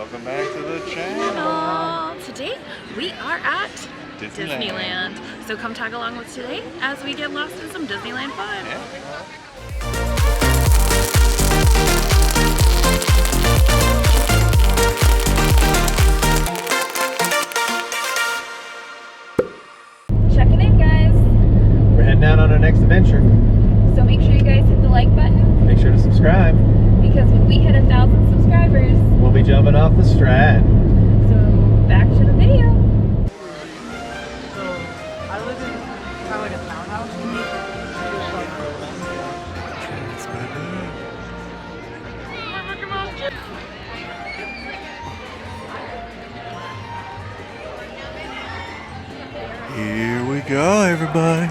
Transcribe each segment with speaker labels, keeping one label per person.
Speaker 1: Welcome back to the channel.
Speaker 2: Today we are at Disneyland. So come tag along with today as we get lost in some Disneyland fun.
Speaker 1: Yeah.
Speaker 2: Checking in, guys.
Speaker 3: We're heading out on our next adventure.
Speaker 2: So make sure you guys hit the like button,
Speaker 3: Make sure to subscribe.
Speaker 2: because when we hit 1,000 subscribers,
Speaker 3: We'll be jumping off the Strat.
Speaker 2: so back to the video.
Speaker 4: So I live in kind of like a townhouse.
Speaker 1: Here we go, everybody.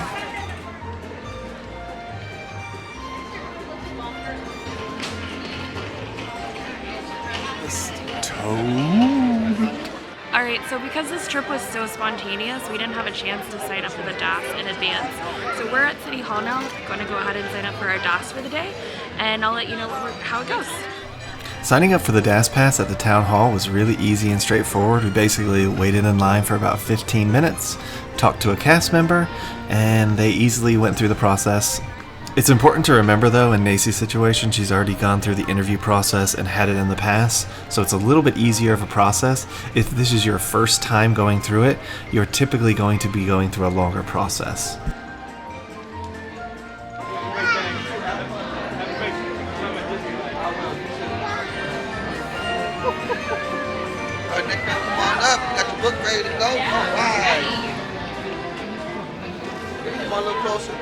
Speaker 2: Alright, so because this trip was so spontaneous, we didn't have a chance to sign up for the DAS in advance. So we're at City Hall now, going to go ahead and sign up for our DAS for the day, and I'll let you know how it goes.
Speaker 5: Signing up for the DAS Pass at the Town Hall was really easy and straightforward. We basically waited in line for about 15 minutes, talked to a cast member, and they easily went through the process. It's important to remember though, in Nasia's situation, she's already gone through the interview process and had it in the past, so it's a little bit easier of a process. If this is your first time going through it, you're typically going to be going through a longer process.
Speaker 6: Alright, next time, come on up. Got your book ready to go? Alright. Come on a little closer.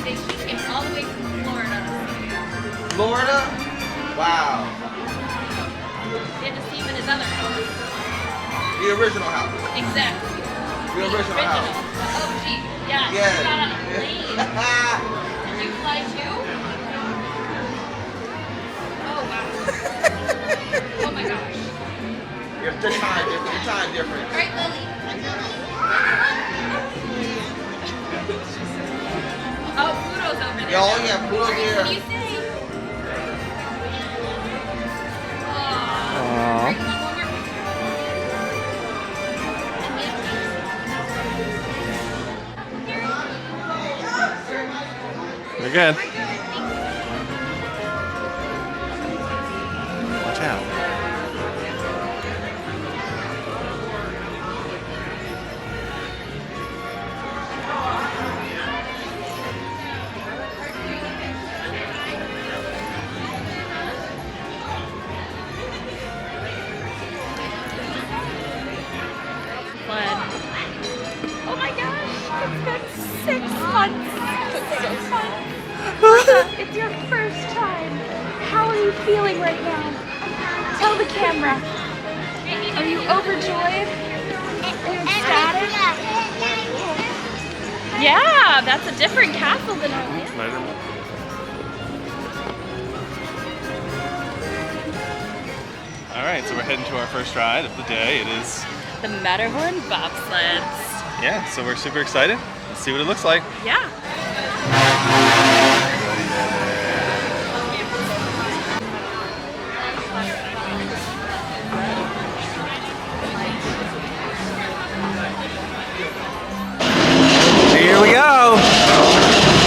Speaker 2: They came all the way from Florida.
Speaker 6: Florida? Wow.
Speaker 2: They had to see him in his other house.
Speaker 6: The original house.
Speaker 2: Exactly.
Speaker 6: The original house.
Speaker 2: The OG. Yeah,
Speaker 6: Yes.
Speaker 2: he got on a plane. Did you fly too? Oh, wow. Oh my gosh.
Speaker 6: Your time different.
Speaker 2: All right, Lilly. Oh, Pluto's over there.
Speaker 6: Oh yeah, Pluto's
Speaker 2: Can
Speaker 6: here.
Speaker 2: you say? Aww. Right, come on, one more picture.
Speaker 1: We're good. Watch out.
Speaker 2: Oh my gosh, it's been 6 months. So fun. Martha, it's your first time. How are you feeling right now? Tell the camera. Are you overjoyed? Are you ecstatic? Yeah, that's a different castle than Orlando.
Speaker 1: Alright, so we're heading to our first ride of the day. It is,
Speaker 2: The Matterhorn bobsleds.
Speaker 1: yeah, so we're super excited. Let's see what it looks like.
Speaker 2: Yeah.
Speaker 5: Here we go!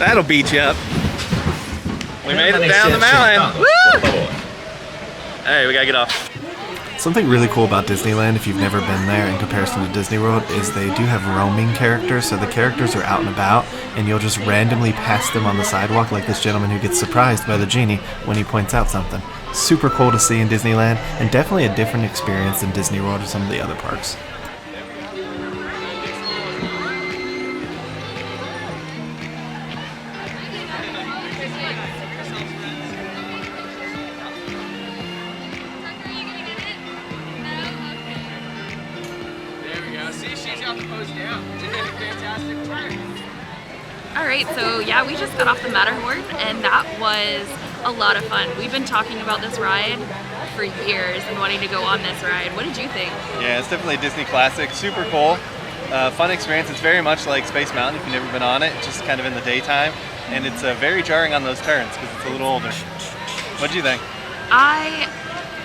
Speaker 1: That'll beat you up. We made it down the mountain. Woo! Hey, we gotta get off.
Speaker 5: Something really cool about Disneyland, if you've never been there in comparison to Disney World, is they do have roaming characters, so the characters are out and about, and you'll just randomly pass them on the sidewalk, like this gentleman who gets surprised by the genie when he points out something. Super cool to see in Disneyland, and definitely a different experience than Disney World or some of the other parks.
Speaker 2: Alright, so yeah, we just got off the Matterhorn and that was a lot of fun. We've been talking about this ride for years and wanting to go on this ride. What did you think?
Speaker 1: Yeah, it's definitely a Disney classic. Super cool. Fun experience. It's very much like Space Mountain if you've never been on it, just kind of in the daytime. And it's very jarring on those turns because it's a little older. What did you think?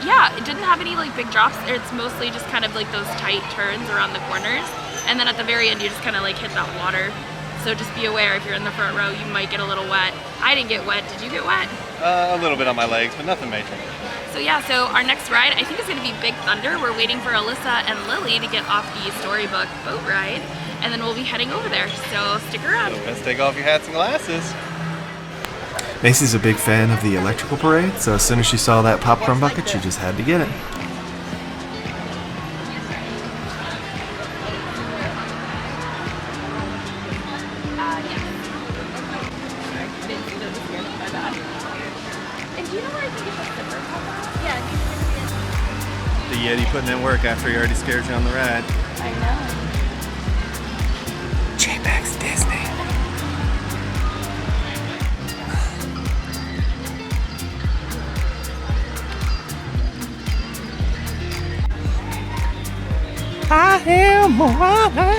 Speaker 2: Yeah, it didn't have any like big drops. It's mostly just kind of like those tight turns around the corners. And then at the very end, you just kind of like hit that water. So just be aware if you're in the front row, you might get a little wet. I didn't get wet. Did you get wet?
Speaker 1: A little bit on my legs, but nothing major.
Speaker 2: So yeah, so our next ride, I think is going to be Big Thunder. We're waiting for Alyssa and Lily to get off the Storybook boat ride, and then we'll be heading over there. So stick around.
Speaker 1: So let's take off your hats and glasses.
Speaker 5: Macy's a big fan of the electrical parade, so as soon as she saw that popcorn bucket, she just had to get it.
Speaker 1: The Yeti putting in work after he already scared you on the ride.
Speaker 2: I know.
Speaker 5: J-Max Disney. I am Moana.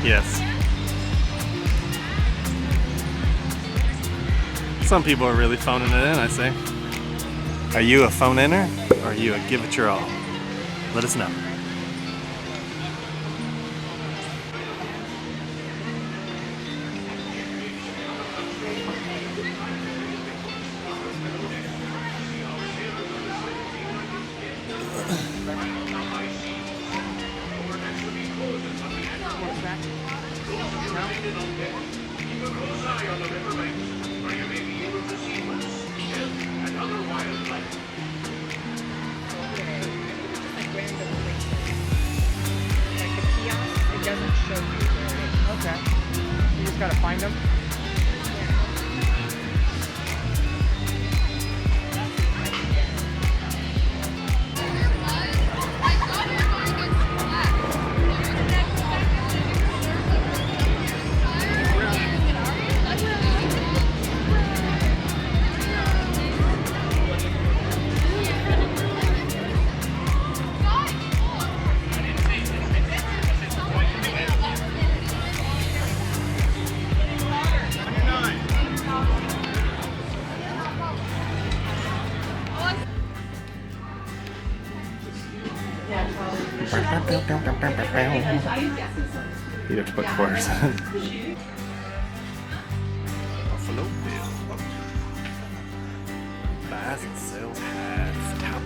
Speaker 1: Yes. Some people are really phoning it in, I say. Are you a phone-inner or are you a give it your all? Let us know.
Speaker 4: Okay. You just gotta find them.
Speaker 5: You'd have to put quarters in.
Speaker 1: Buffalo Bill. Buys and sells hats. Top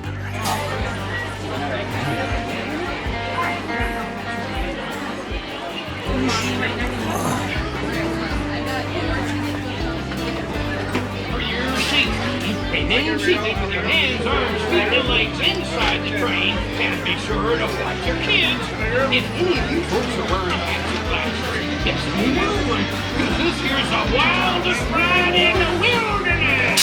Speaker 7: For your safety, and then safety with your hands, arms, feet, and legs inside the train, and be sure to watch your kids. If any of you folks are wearing hats and glasses, yes, you wear one, because this here's the wildest ride in the wilderness.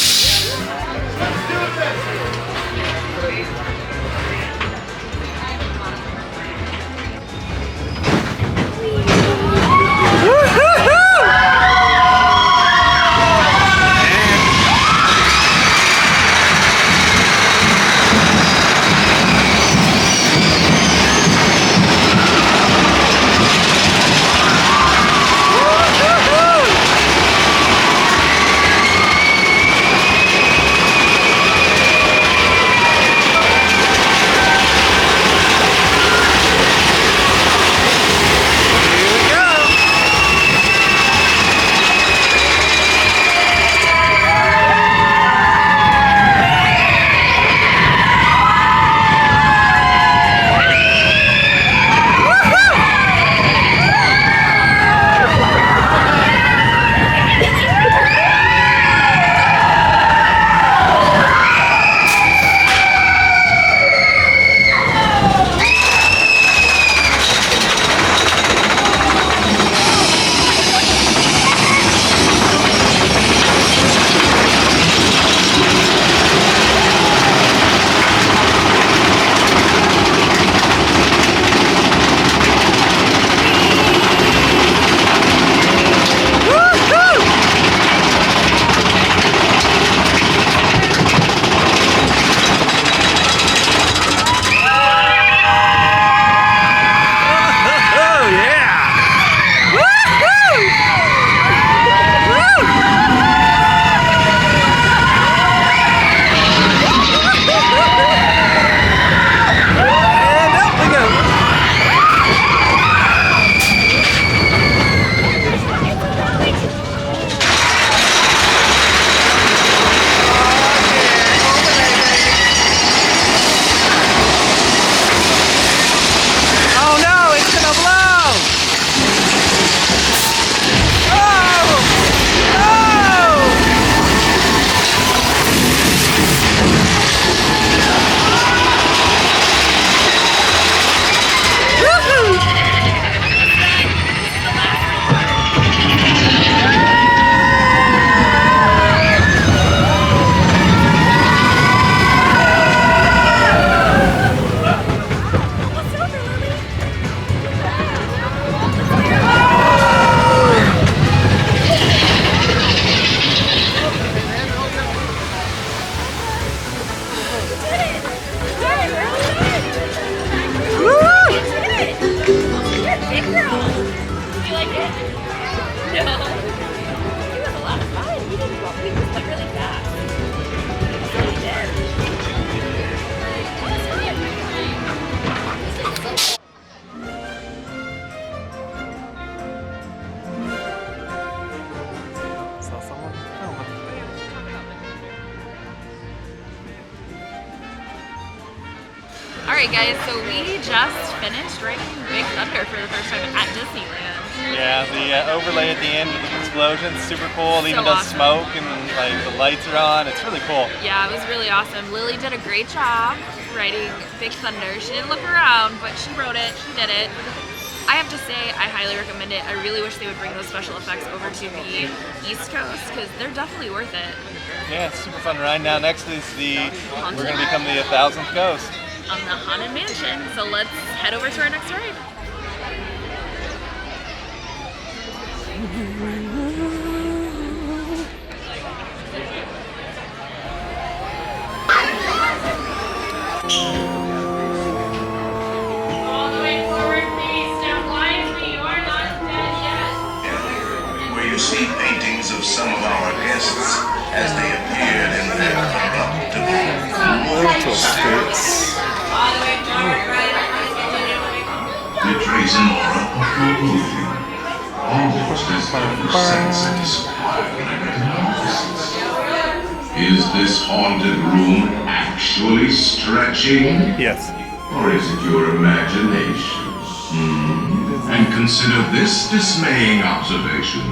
Speaker 2: Alright guys, so we just finished riding Big Thunder for the first time at Disneyland.
Speaker 1: Yeah, the overlay at the end with the explosions, super cool. It even
Speaker 2: So
Speaker 1: does
Speaker 2: awesome.
Speaker 1: smoke and like the lights are on. It's really cool.
Speaker 2: Yeah, it was really awesome. Lily did a great job riding Big Thunder. She didn't look around, but she rode it, she did it. I have to say, I highly recommend it. I really wish they would bring those special effects over to the East Coast because they're definitely worth it.
Speaker 1: Yeah, it's super fun ride. Now next is we're going to become the 1000th coast.
Speaker 2: On the Haunted Mansion, so let's head over to our next ride.
Speaker 8: All the way forward, please. Step lively. You're not dead yet.
Speaker 9: Where you see paintings of some of our guests as they appeared in their corruptible states.
Speaker 8: All the way forward, right?
Speaker 9: It traces an aura of foreboding, almost as if you sense a disquieting presence. Is this haunted room actually stretching?
Speaker 1: Yes.
Speaker 9: Or is it your imagination? And consider this dismaying observation.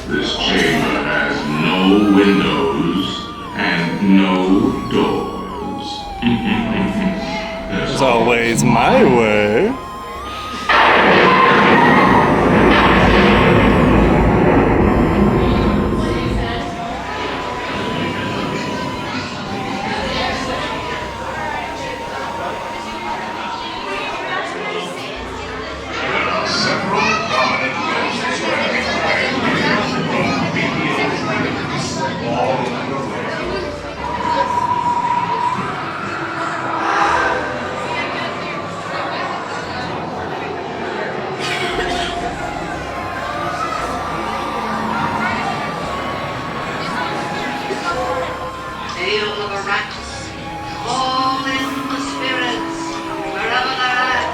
Speaker 9: This chamber has no windows and no doors.
Speaker 1: It's always my way.
Speaker 10: Tale of a rat. Call in the spirits wherever they're at.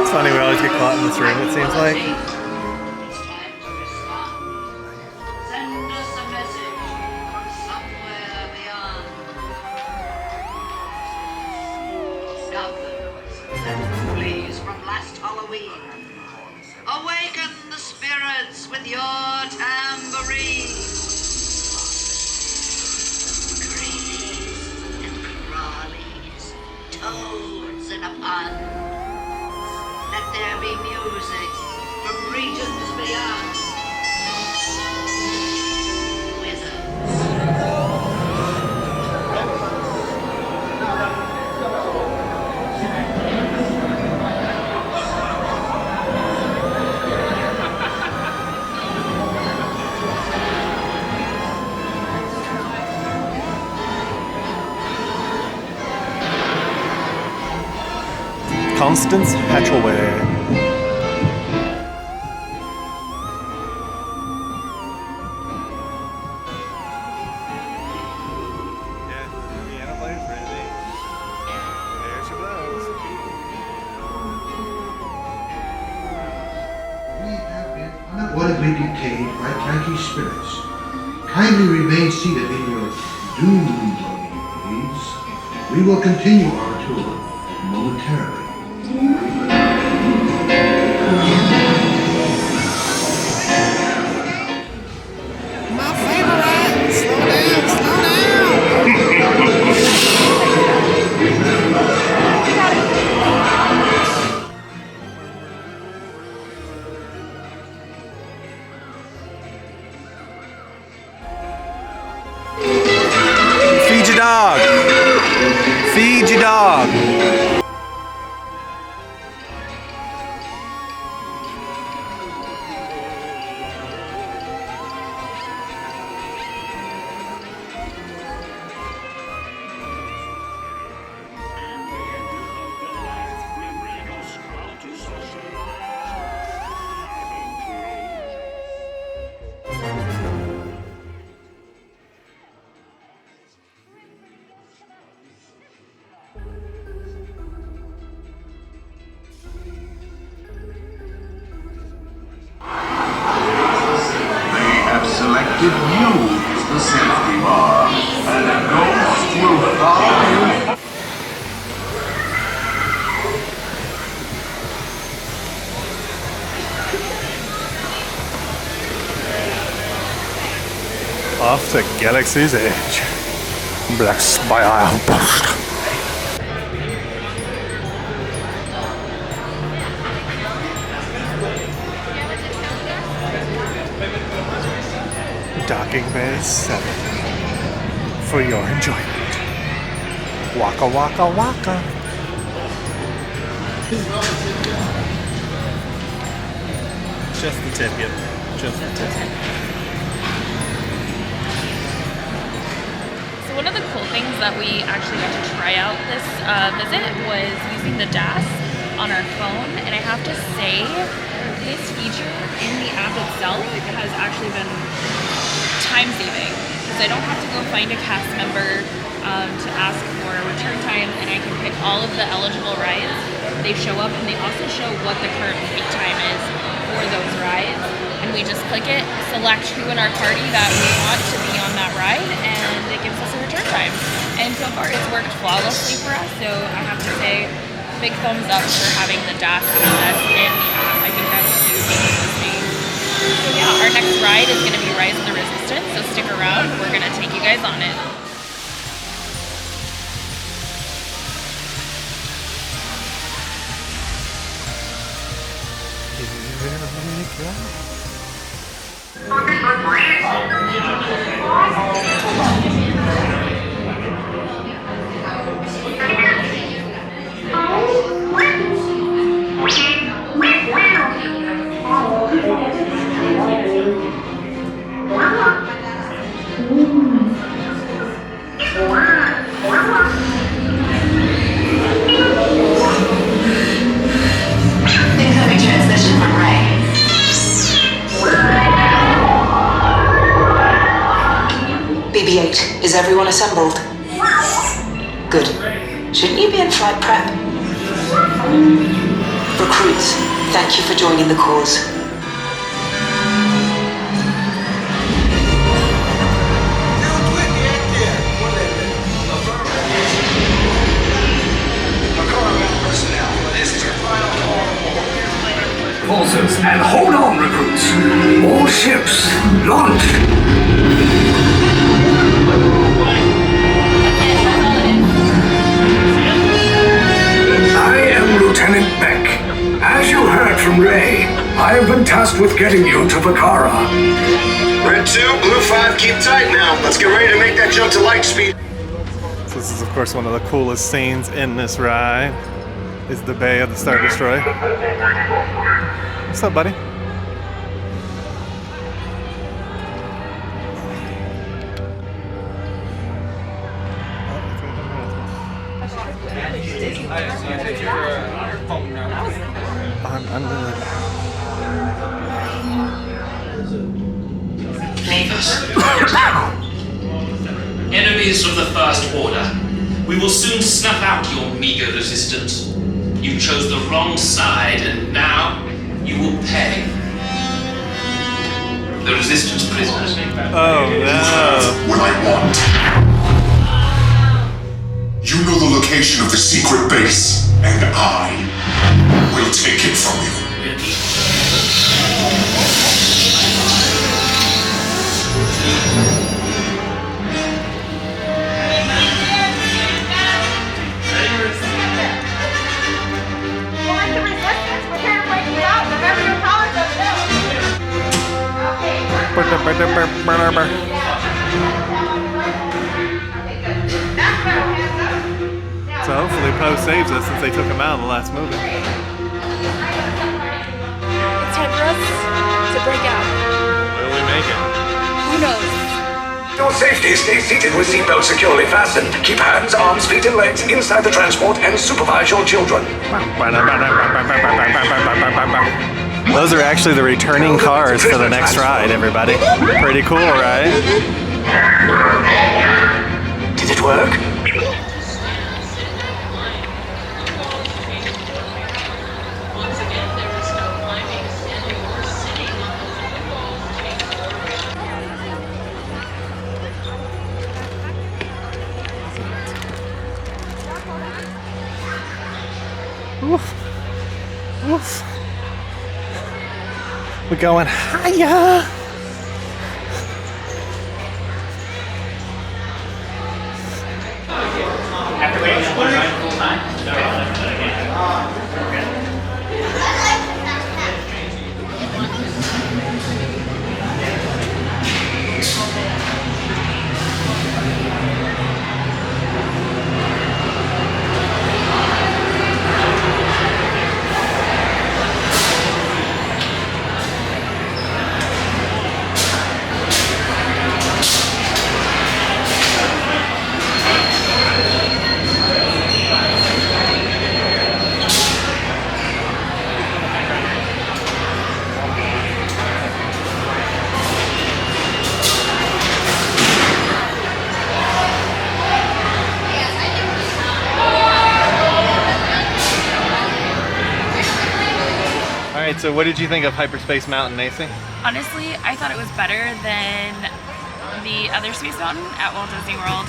Speaker 3: It's funny, we always get caught in this room, it seems like.
Speaker 10: It's time to respond. Send us a message from somewhere beyond. Goblins and ghoulies from last Halloween. Awaken the spirits with your tambourine. Toads in a pond. Let there be music from regions beyond.
Speaker 3: Constance Hatchaway.
Speaker 11: We have been unavoidably detained by cranky spirits. Kindly remain seated in your doom buggy, please. We will continue our tour momentarily.
Speaker 6: My favorite! Slow down, slow down!
Speaker 3: Feed your dog! Feed your dog!
Speaker 9: Selected you as the safety bar, and a ghost will follow you.
Speaker 3: Off to Galaxy's Edge. Blessed by our post. Docking Bay 7 for your enjoyment. Waka waka waka.
Speaker 1: Just the ticket. Just the ticket.
Speaker 2: So one of the cool things that we actually got to try out this visit was using the DAS on our phone, and I have to say, this feature in the app itself has actually been time-saving, because I don't have to go find a cast member to ask for return time, and I can pick all of the eligible rides. They show up, and they also show what the current wait time is for those rides, and we just click it, select who in our party that we want to be on that ride, and it gives us a return time. And so far it's worked flawlessly for us, so I have to say big thumbs up for having the DAS access in the app. I think that's huge for Disney. So yeah, our next ride is going to be Rise of the Resistance, so stick around, we're going to take you guys on it.
Speaker 10: Incoming transmission from Ray. BB-8, is everyone assembled? Good. Shouldn't you be in flight prep? Recruits, thank you for joining the cause.
Speaker 7: Forces, and hold on, recruits. All ships, launch. I am Lieutenant Beck. As you heard from Ray, I have been tasked with getting you to Vakara.
Speaker 9: Red 2, Blue 5, keep tight now. Let's get ready to make that jump to light speed.
Speaker 3: So this is of course one of the coolest scenes in this ride. Is the bay of the Star Destroyer. What's up, buddy?
Speaker 12: Enemies of the First Order, we will soon snuff out your meager resistance. You chose the wrong side, and now you will pay. The Resistance prisoners.
Speaker 3: Oh no.
Speaker 9: What I want. You know the location of the secret base, and I will take it from you.
Speaker 3: So hopefully Poe saves us since they took him out in the last movie.
Speaker 2: It's time for us to break out.
Speaker 3: Will we make it?
Speaker 2: Who knows?
Speaker 7: Your safety, stay seated with seatbelts securely fastened. Keep hands, arms, feet, and legs inside the transport and supervise your children.
Speaker 3: Those are actually the returning cars for the next ride, everybody. Pretty cool, right?
Speaker 7: Did it work?
Speaker 3: Oof. Oof. We're going higher.
Speaker 1: So what did you think of Hyperspace Mountain, Nasia?
Speaker 2: Honestly, I thought it was better than the other Space Mountain at Walt Disney World.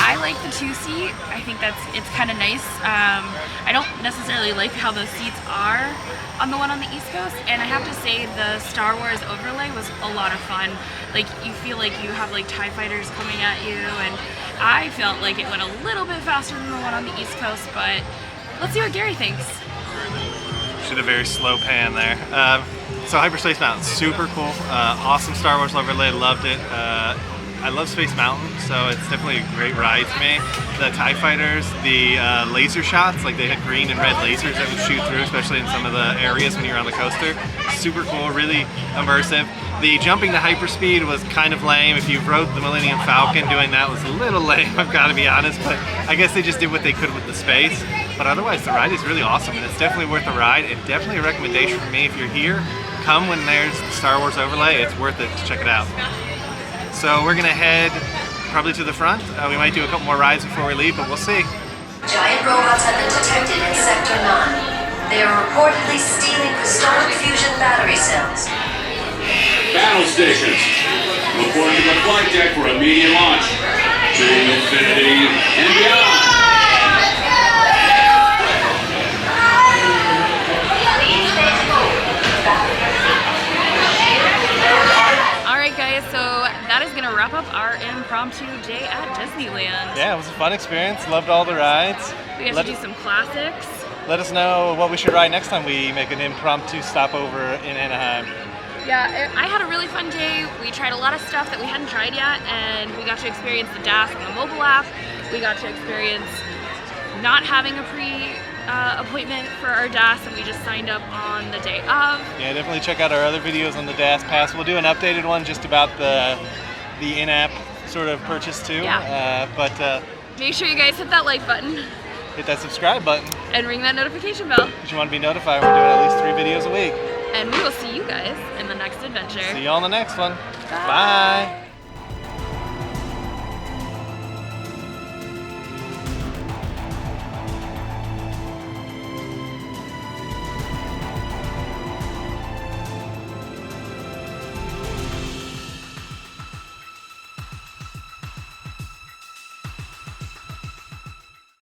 Speaker 2: I like the 2-seat. I think it's kind of nice. I don't necessarily like how those seats are on the one on the East Coast, and I have to say the Star Wars overlay was a lot of fun. Like, you feel like you have like TIE fighters coming at you, and I felt like it went a little bit faster than the one on the East Coast, but let's see what Gary thinks.
Speaker 3: Should have very slow pan there. So Hyperspace Mountain, super cool. Awesome Star Wars overlay, loved it. I love Space Mountain, so it's definitely a great ride to me. The TIE fighters, the laser shots, like they had green and red lasers that would shoot through, especially in some of the areas when you're on the coaster. Super cool, really immersive. The jumping to hyperspeed was kind of lame. If you rode the Millennium Falcon, doing that was a little lame, I've got to be honest, but I guess they just did what they could with the space. But otherwise, the ride is really awesome, and it's definitely worth a ride, and definitely a recommendation for me. If you're here, come when there's the Star Wars overlay. It's worth it to check it out. So we're gonna head probably to the front. We might do a couple more rides before we leave, but we'll see.
Speaker 13: Giant robots have been detected in Sector 9. They are reportedly stealing crystalline fusion battery cells.
Speaker 14: Battle stations, report to the flight deck for immediate launch. To infinity and beyond.
Speaker 2: So that is going to wrap up our impromptu day at Disneyland.
Speaker 3: Yeah, it was a fun experience. Loved all the rides.
Speaker 2: We got to do some classics.
Speaker 3: Let us know what we should ride next time we make an impromptu stopover in Anaheim.
Speaker 2: Yeah, I had a really fun day. We tried a lot of stuff that we hadn't tried yet, and we got to experience the DAS on the mobile app. We got to experience not having a appointment for our DAS, and we just signed up on the day of.
Speaker 3: Yeah, definitely check out our other videos on the DAS Pass. We'll do an updated one just about the in-app sort of purchase too.
Speaker 2: Yeah.
Speaker 3: But
Speaker 2: make sure you guys hit that like button.
Speaker 3: Hit that subscribe button.
Speaker 2: And ring that notification bell.
Speaker 3: Because you want to be notified when we're doing at least 3 videos a week.
Speaker 2: And we will see you guys in the next adventure.
Speaker 3: See you on the next one.
Speaker 2: Bye.
Speaker 3: Bye.